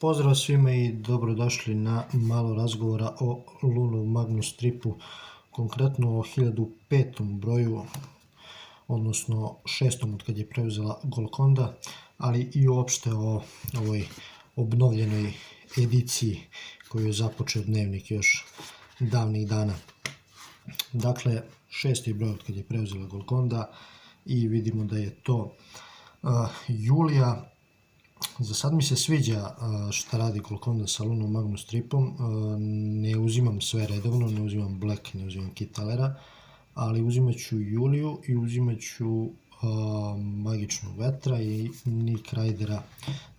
Pozdrav svima i dobrodošli na malo razgovora o Lunu Magnus stripu, konkretno o 1005. broju, odnosno 6. od kad je preuzela Golconda, ali i uopšte o ovoj obnovljenoj ediciji koju je započeo Dnevnik još davnih dana. Dakle, 6. broj od kad je preuzela Golconda i vidimo da je to Julija. Za sad mi se sviđa šta radi Golconda sa Lunom Magnus stripom. Ne uzimam sve redovno, ne uzimam Black, ne uzimam Kitalera, ali uzimat ću Juliju i uzimat ću Magičnog vetra i Nick Ridera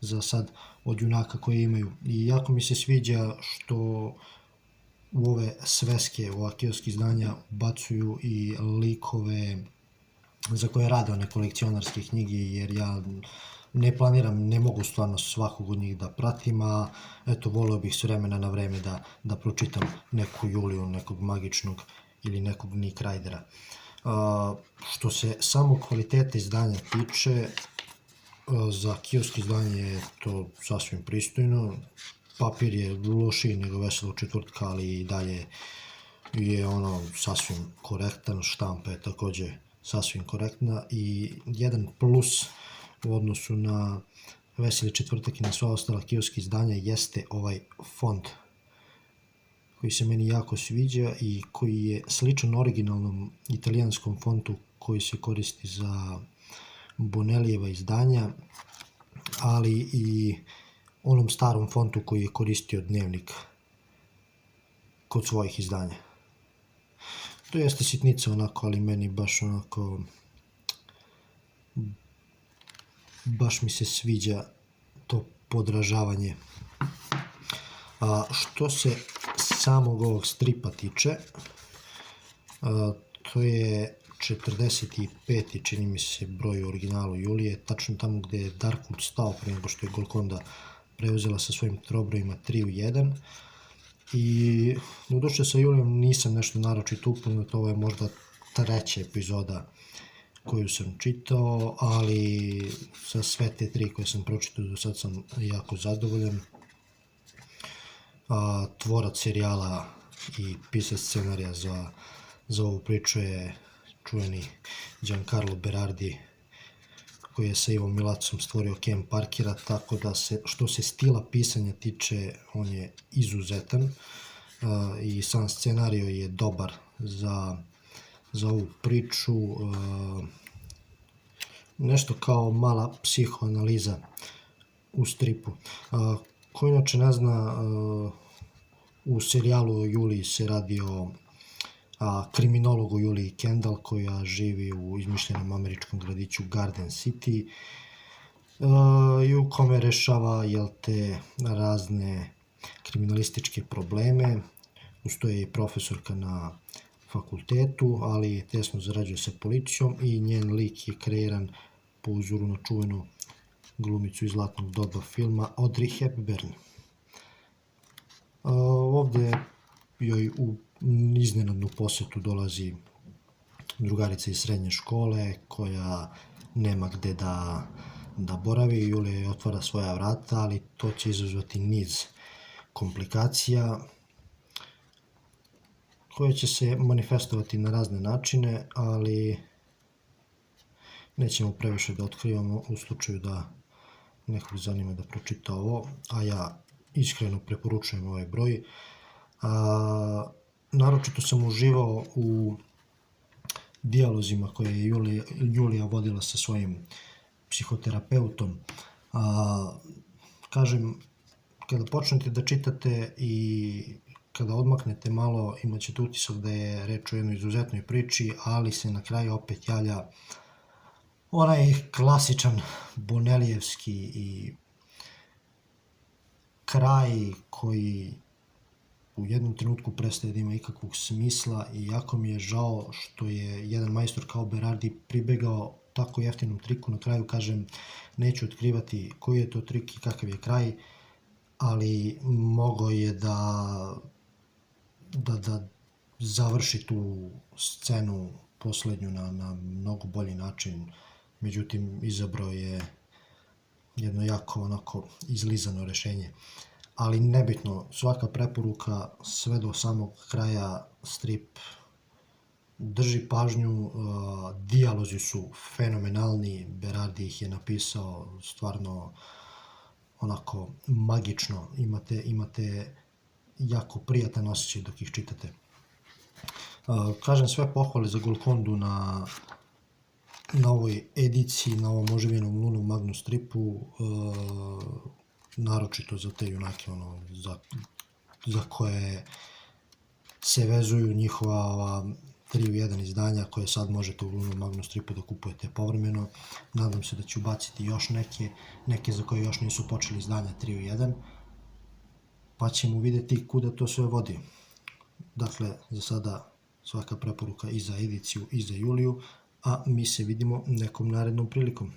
za sad od junaka koje imaju. I jako mi se sviđa što u ove sveske, u kioski izdanja bacuju i likove za koje rade one kolekcionarske knjige, jer ja ne planiram, ne mogu stvarno svakog od njih da pratim, a eto, volio bih s vremena na vreme da pročitam neku Juliju, nekog Magičnog ili nekog Nick Ridera. Što se samog kvaliteta izdanja tiče, za kioski izdanje je to sasvim pristojno. Papir je lošiji nego Veselo četvrtka, ali i dalje je ono sasvim korektan, štampa je takođe sasvim korektna i jedan plus u odnosu na Veseli četvrtak i na sva ostala kioski izdanja jeste ovaj font koji se meni jako sviđa i koji je sličan originalnom italijanskom fontu koji se koristi za Bonelijeva izdanja, ali i onom starom fontu koji je koristio Dnevnik kod svojih izdanja. To jeste sitnica onako, ali meni baš onako, baš mi se sviđa to podražavanje. Što se samog ovog stripa tiče, to je 45. čini mi se broj u originalu Julije, tačno tamo gde je Darkwood stao pre nego što je Golconda preuzela sa svojim trobrojima 3 u 1. I doduše sa Julijom nisam nešto naročito upoznat, ovo je možda treća epizoda koju sam čitao, ali sa sve te 3 koje sam pročitao do sad sam jako zadovoljan. Tvorac serijala i pisac scenarija za ovu priču je čuveni Giancarlo Berardi, koji je sa Ivom Milacom stvorio Ken Parkera, tako da što se stila pisanja tiče, on je izuzetan i sam scenario je dobar za ovu priču. Nešto kao mala psihoanaliza u stripu. Ko inače ne zna, u serijalu o Juliji se radi o kriminologu Juliji Kendall, koja živi u izmišljenom američkom gradiću Garden City i u kome rešava razne kriminalističke probleme. Usto je i profesorka na fakultetu, ali tesno zarađuje sa policijom i njen lik je kreiran po uzoru na čuvenu glumicu iz zlatnog doba filma Audrey Hepburn. Ovde joj u iznenadnu posetu dolazi drugarica iz srednje škole koja nema gde da boravi. Julija joj otvara svoja vrata, ali to će izazvati niz komplikacija koje će se manifestovati na razne načine, ali nećemo previše da otkrivamo u slučaju da nekog zanima da pročita ovo, a ja iskreno preporučujem ovaj broj. Naročito sam uživao u dijalozima koje je Julija vodila sa svojim psihoterapeutom. Kažem, kada počnete da čitate i kada odmaknete malo, imat ćete utisak da je reč o jednoj izuzetnoj priči, ali se na kraju opet javlja onaj klasičan bonelijevski i kraj koji u jednom trenutku prestaje da ima ikakvog smisla i jako mi je žao što je jedan majstor kao Berardi pribegao tako jeftinom triku. Na kraju, kažem, neću otkrivati koji je to trik i kakav je kraj, ali mogao je da završi tu scenu poslednju na mnogo bolji način. Međutim, izabrao je jedno jako onako izlizano rešenje. Ali nebitno, svaka preporuka sve do samog kraja, strip drži pažnju, dijalozi su fenomenalni, Berardi ih je napisao stvarno onako magično, imate jako prijatan osjećaj dok ih čitate. Kažem, sve pohvale za Golcondu na ovoj ediciji, na ovom oživljenom Lunar Magnus stripu, naročito za te junake za koje se vezuju njihova 3 u 1 izdanja koje sad možete u Lunar Magnus stripu da kupujete povremeno. Nadam se da ću ubaciti još neke za koje još nisu počeli izdanja 3 u 1, pa ćemo vidjeti kuda to sve vodi. Dakle, za sada svaka preporuka i za ediciju i za Juliju, a mi se vidimo nekom narednom prilikom.